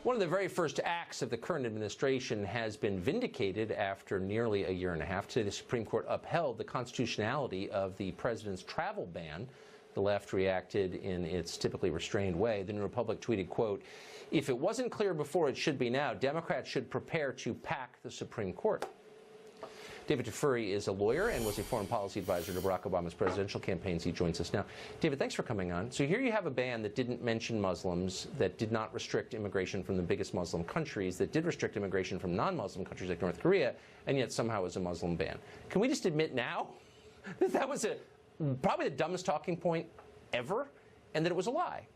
One of the very first acts of the current administration has been vindicated after nearly a year and a half. Today, the Supreme Court upheld the constitutionality of the president's travel ban. The left reacted in its typically restrained way. The New Republic tweeted, quote, "If it wasn't clear before, it should be now. Democrats should prepare to pack the Supreme Court." David Tafuri is a lawyer and was a foreign policy advisor to Barack Obama's presidential campaigns. He joins us now. David, thanks for coming on. So here you have a ban that didn't mention Muslims, that did not restrict immigration from the biggest Muslim countries, that did restrict immigration from non-Muslim countries like North Korea, and yet somehow is a Muslim ban. Can we just admit now that that was probably the dumbest talking point ever, and that it was a lie?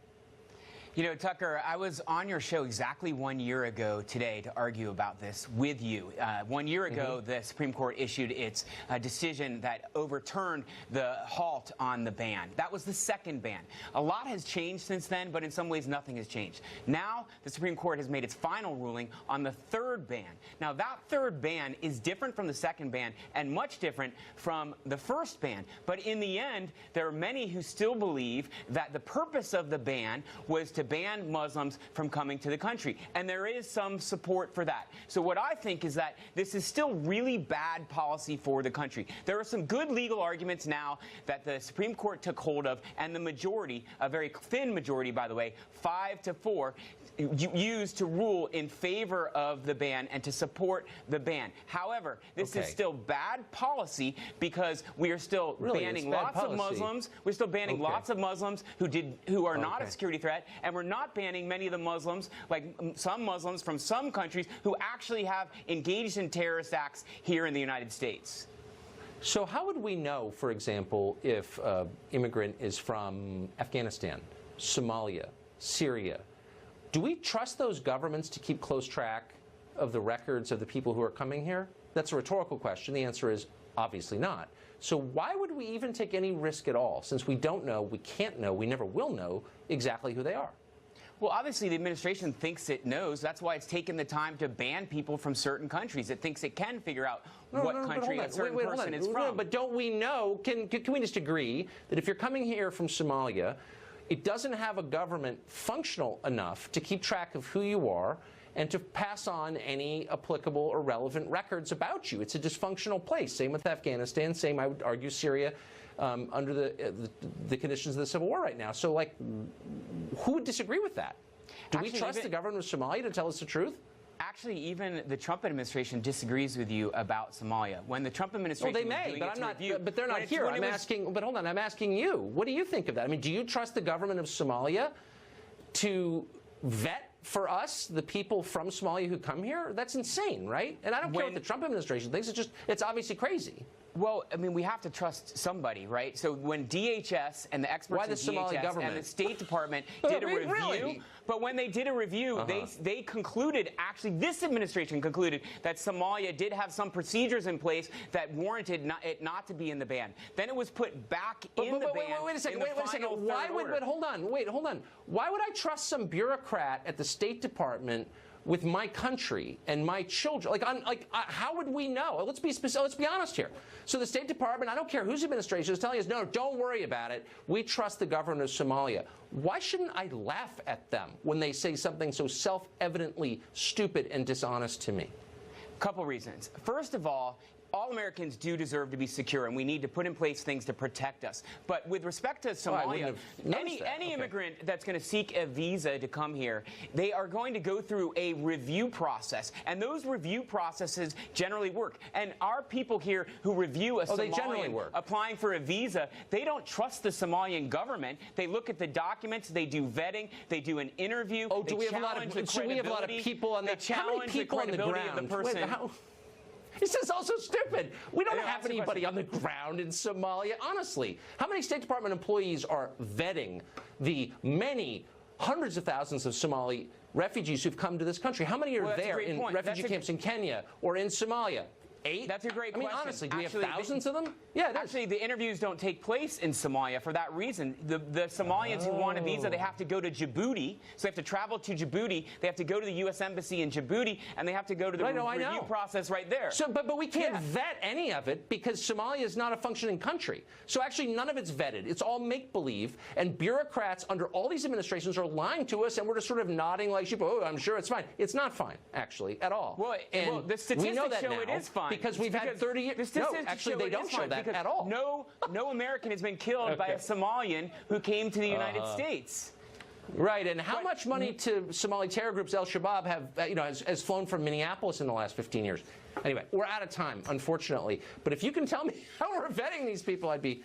You know, Tucker, I was on your show exactly 1 year ago today to argue about this with you. 1 year ago, the Supreme Court issued its decision that overturned the halt on the ban. That was the second ban. A lot has changed since then, but in some ways nothing has changed. Now, the Supreme Court has made its final ruling on the third ban. Now, that third ban is different from the second ban and much different from the first ban. But in the end, there are many who still believe that the purpose of the ban was to ban Muslims from coming to the country. And there is some support for that. So what I think is that this is still really bad policy for the country. There are some good legal arguments now that the Supreme Court took hold of, and the majority, a very thin majority, by the way, 5-4, used to rule in favor of the ban and to support the ban. However, this is still bad policy because we are still banning lots of Muslims. We're still banning lots of Muslims who are not a security threat, and we're not banning many of the Muslims, like some Muslims from some countries, who actually have engaged in terrorist acts here in the United States. So how would we know, for example, if an immigrant is from Afghanistan, Somalia, Syria? Do we trust those governments to keep close track of the records of the people who are coming here? That's a rhetorical question. The answer is obviously not. So why would we even take any risk at all, since we don't know, we can't know, we never will know exactly who they are? Well, obviously, the administration thinks it knows. That's why it's taken the time to ban people from certain countries. It thinks it can figure out what country a certain person is from. But don't we know, can we just agree that if you're coming here from Somalia, it doesn't have a government functional enough to keep track of who you are and to pass on any applicable or relevant records about you? It's a dysfunctional place. Same with Afghanistan. Same, I would argue, Syria, under the conditions of the civil war right now. So, like, who would disagree with that? Do we trust the government of Somalia to tell us the truth? Actually, even the Trump administration disagrees with you about Somalia. When the Trump administration they may, but I'm not. But they're not here. I'm asking. But hold on, I'm asking you. What do you think of that? I mean, do you trust the government of Somalia to vet for us the people from Somalia who come here? That's insane, right? And I don't care what the Trump administration thinks. It's obviously crazy. Well, I mean, we have to trust somebody, right? So when DHS and the experts in DHS and the State Department did a review, but when they did a review, they concluded, actually this administration concluded, that Somalia did have some procedures in place that warranted it not to be in the ban. Then it was put back in the ban. Wait a second. Why would? But hold on. Wait, hold on. Why would I trust some bureaucrat at the State Department with my country and my children? How would we know? Let's be specific. Let's be honest here. So the State Department, I don't care whose administration is telling us, no, don't worry about it. We trust the government of Somalia. Why shouldn't I laugh at them when they say something so self-evidently stupid and dishonest to me? Couple reasons. First of all Americans do deserve to be secure, and we need to put in place things to protect us. But with respect to Somalia, any immigrant that's going to seek a visa to come here, they are going to go through a review process, and those review processes generally work. And our people here who review a Somalian applying for a visa, they don't trust the Somalian government. They look at the documents, they do vetting, they do an interview. Oh, do we have a lot of people on the How many people on the ground? This is also stupid. We don't have anybody on the ground in Somalia. Honestly, how many State Department employees are vetting the many hundreds of thousands of Somali refugees who've come to this country? How many are there in refugee camps in Kenya or in Somalia? 8? That's a great question. I mean, honestly, do we have thousands of them? Yeah, actually, the interviews don't take place in Somalia for that reason. The Somalians who want a visa, they have to go to Djibouti. So they have to travel to Djibouti. They have to go to the U.S. Embassy in Djibouti, and they have to go to the review process right there. So, but we can't vet any of it because Somalia is not a functioning country. So actually, none of it's vetted. It's all make-believe, and bureaucrats under all these administrations are lying to us, and we're just sort of nodding like sheep. Oh, I'm sure it's fine. It's not fine, actually, at all. Well, the statistics show it is fine. Because we've had 30 years. No, actually, they don't show that at all. No American has been killed by a Somalian who came to the United States. Right, and how much money to Somali terror groups Al-Shabaab has flown from Minneapolis in the last 15 years? Anyway, we're out of time, unfortunately. But if you can tell me how we're vetting these people, I'd be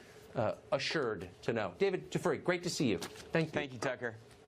assured to know. David Tufuri, great to see you. Thank you. Thank you, Tucker.